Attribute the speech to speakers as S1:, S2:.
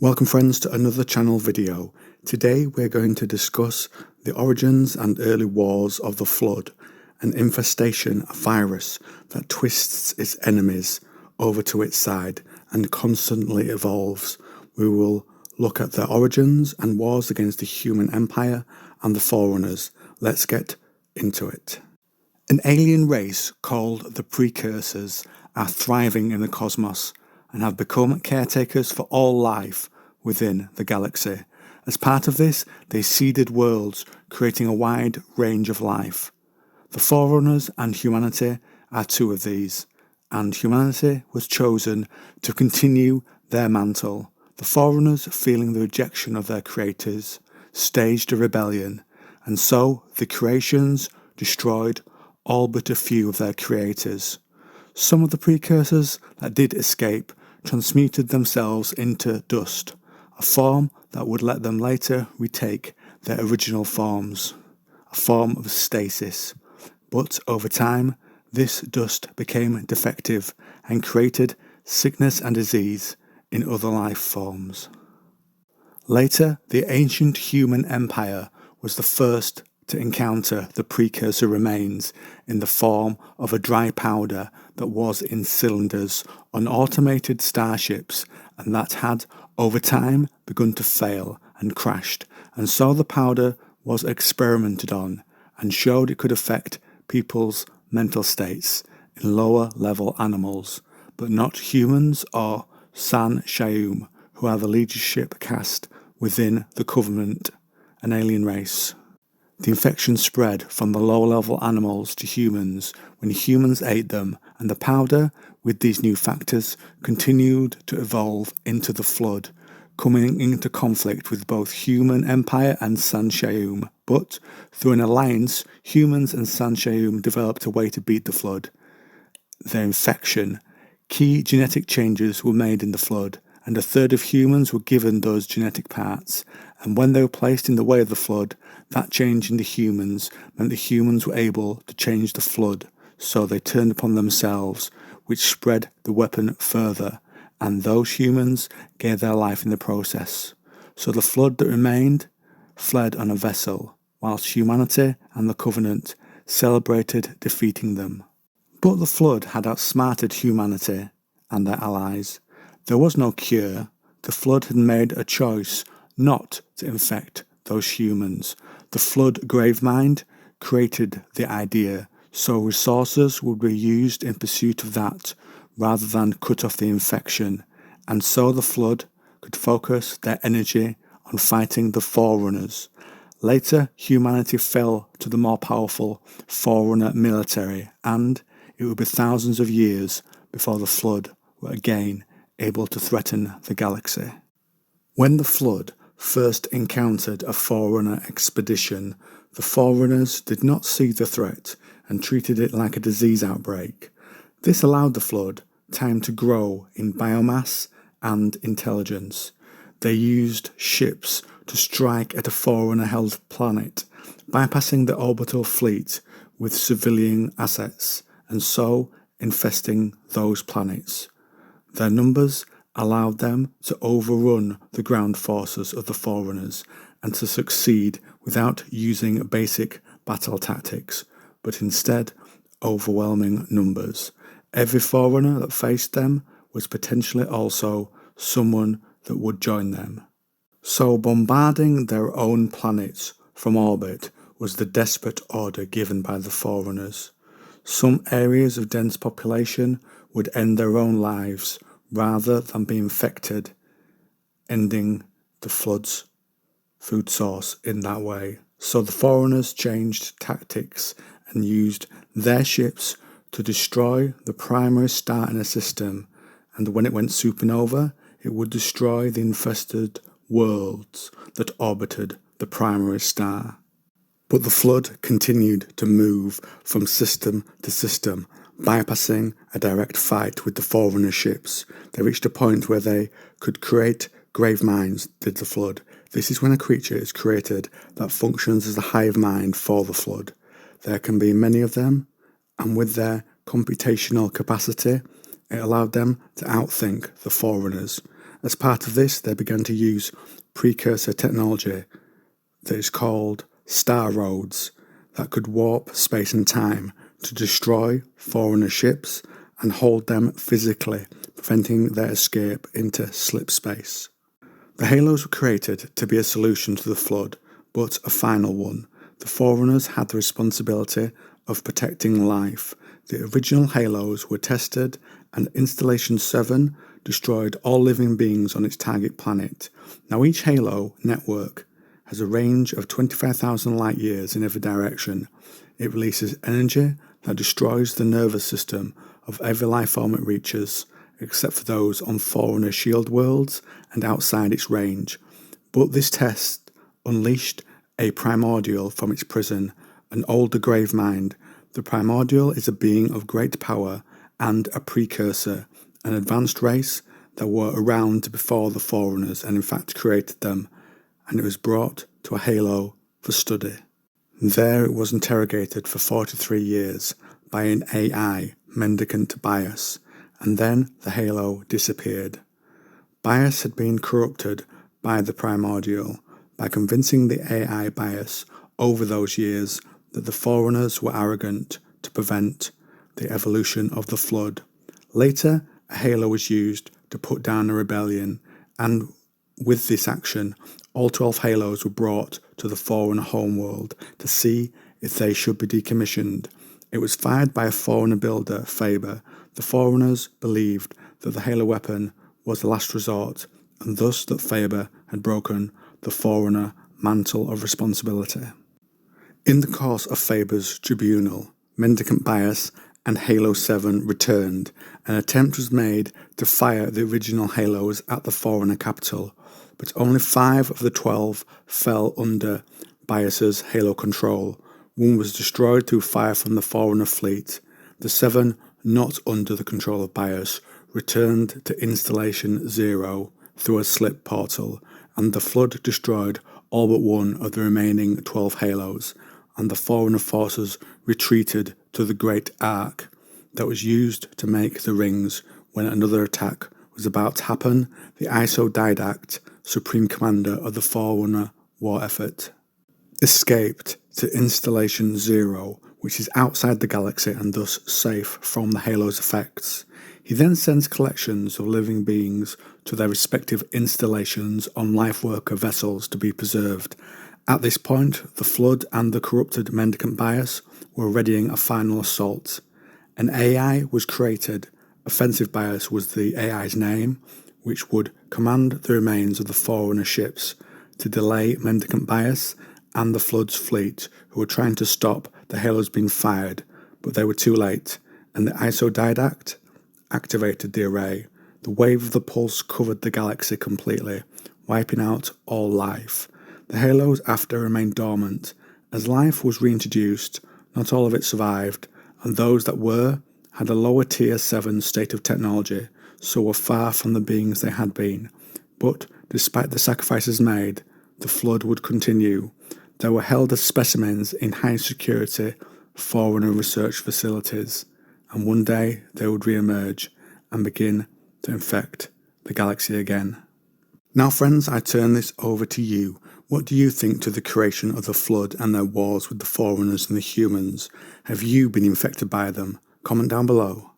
S1: Welcome friends to another channel video. Today we're going to discuss the origins and early wars of the Flood, an infestation, a virus that twists its enemies over to its side and constantly evolves. We will look at their origins and wars against the human empire and the Forerunners. Let's get into it. An alien race called the Precursors are thriving in the cosmos and have become caretakers for all life within the galaxy. As part of this, they seeded worlds, creating a wide range of life. The Forerunners and humanity are two of these, and humanity was chosen to continue their mantle. The Forerunners, feeling the rejection of their creators, staged a rebellion, and so the creations destroyed all but a few of their creators. Some of the precursors that did escape transmuted themselves into dust, a form that would let them later retake their original forms, a form of stasis. But over time, this dust became defective and created sickness and disease in other life forms. Later, the ancient human empire was the first to encounter the precursor remains in the form of a dry powder that was in cylinders on automated starships, and that had over time begun to fail and crashed, and so the powder was experimented on and showed it could affect people's mental states in lower level animals, but not humans or San Shayum, who are the leadership caste within the Covenant, an alien race. The infection spread from the lower-level animals to humans when humans ate them, and the powder, with these new factors, continued to evolve into the Flood, coming into conflict with both human empire and San Shayum. But through an alliance, humans and San Shayum developed a way to beat the Flood. Their infection. Key genetic changes were made in the Flood, and a third of humans were given those genetic parts, and when they were placed in the way of the Flood, that change in the humans meant the humans were able to change the Flood, so they turned upon themselves, which spread the weapon further, and those humans gave their life in the process. So the Flood that remained fled on a vessel, whilst humanity and the Covenant celebrated defeating them. But the Flood had outsmarted humanity and their allies. There was no cure. The Flood had made a choice not to infect those humans. The Flood Gravemind created the idea, so resources would be used in pursuit of that, rather than cut off the infection, and so the Flood could focus their energy on fighting the Forerunners. Later, humanity fell to the more powerful Forerunner military, and it would be thousands of years before the Flood were again able to threaten the galaxy. When the Flood first encountered a Forerunner expedition, the Forerunners did not see the threat and treated it like a disease outbreak. This allowed the Flood time to grow in biomass and intelligence. They used ships to strike at a Forerunner-held planet, bypassing the orbital fleet with civilian assets, and so infesting those planets. Their numbers allowed them to overrun the ground forces of the Forerunners and to succeed without using basic battle tactics, but instead overwhelming numbers. Every Forerunner that faced them was potentially also someone that would join them. So bombarding their own planets from orbit was the desperate order given by the Forerunners. Some areas of dense population would end their own lives rather than be infected, ending the Flood's food source in that way. So the Forerunners changed tactics and used their ships to destroy the primary star in a system, and when it went supernova, it would destroy the infested worlds that orbited the primary star. But the Flood continued to move from system to system, bypassing a direct fight with the Forerunner ships. They reached a point where they could create grave minds, did the Flood. This is when a creature is created that functions as a hive mind for the Flood. There can be many of them, and with their computational capacity, it allowed them to outthink the Forerunners As part of this, they began to use precursor technology that is called star roads that could warp space and time to destroy Forerunner ships and hold them physically, preventing their escape into slip space. The halos were created to be a solution to the flood, but a final one. The Forerunners had the responsibility of protecting life. The original halos were tested, and Installation 7 destroyed all living beings on its target planet. Now each halo network has a range of 25,000 light years in every direction. It releases energy that destroys the nervous system of every life form it reaches, except for those on Forerunner shield worlds and outside its range. But this test unleashed a primordial from its prison, an older grave mind. The primordial is a being of great power and a precursor, an advanced race that were around before the Forerunners and in fact created them, and it was brought to a halo for study. There it was interrogated for 43 years by an AI, Mendicant Bias, and then the halo disappeared. Bias had been corrupted by the primordial by convincing the AI Bias over those years that the Forerunners were arrogant to prevent the evolution of the flood. Later, a halo was used to put down a rebellion, and with this action, all 12 halos were brought to the Forerunner homeworld to see if they should be decommissioned. It was fired by a Forerunner builder, Faber. The Forerunners believed that the halo weapon was the last resort, and thus that Faber had broken the Forerunner mantle of responsibility. In the course of Faber's tribunal, Mendicant Bias and Halo 7 returned. An attempt was made to fire the original halos at the Forerunner capital, but only 5 of the 12 fell under Bias's halo control. One was destroyed through fire from the Forerunner fleet. The 7 not under the control of Bias returned to Installation 0 through a slip portal, and the flood destroyed all but one of the remaining 12 halos, and the Forerunner forces retreated to the Great Ark that was used to make the rings. When another attack was about to happen, the Isodidact, Supreme Commander of the Forerunner war effort, escaped to Installation 0, which is outside the galaxy and thus safe from the halo's effects. He then sends collections of living beings to their respective installations on life-worker vessels to be preserved. At this point, the Flood and the corrupted Mendicant Bias were readying a final assault. An AI was created. Offensive Bias was the AI's name, which would command the remains of the Forerunner ships to delay Mendicant Bias and the Flood's fleet, who were trying to stop the halos being fired, but they were too late, and the Isodidact activated the array. The wave of the pulse covered the galaxy completely, wiping out all life. The halos after remained dormant. As life was reintroduced, not all of it survived, and those that were had a lower tier 7 state of technology, so were far from the beings they had been. But despite the sacrifices made, the flood would continue. They were held as specimens in high security Forerunner research facilities, and one day they would re-emerge and begin to infect the galaxy again. Now friends, I turn this over to you. What do you think to the creation of the Flood and their wars with the Forerunners and the humans? Have you been infected by them? Comment down below.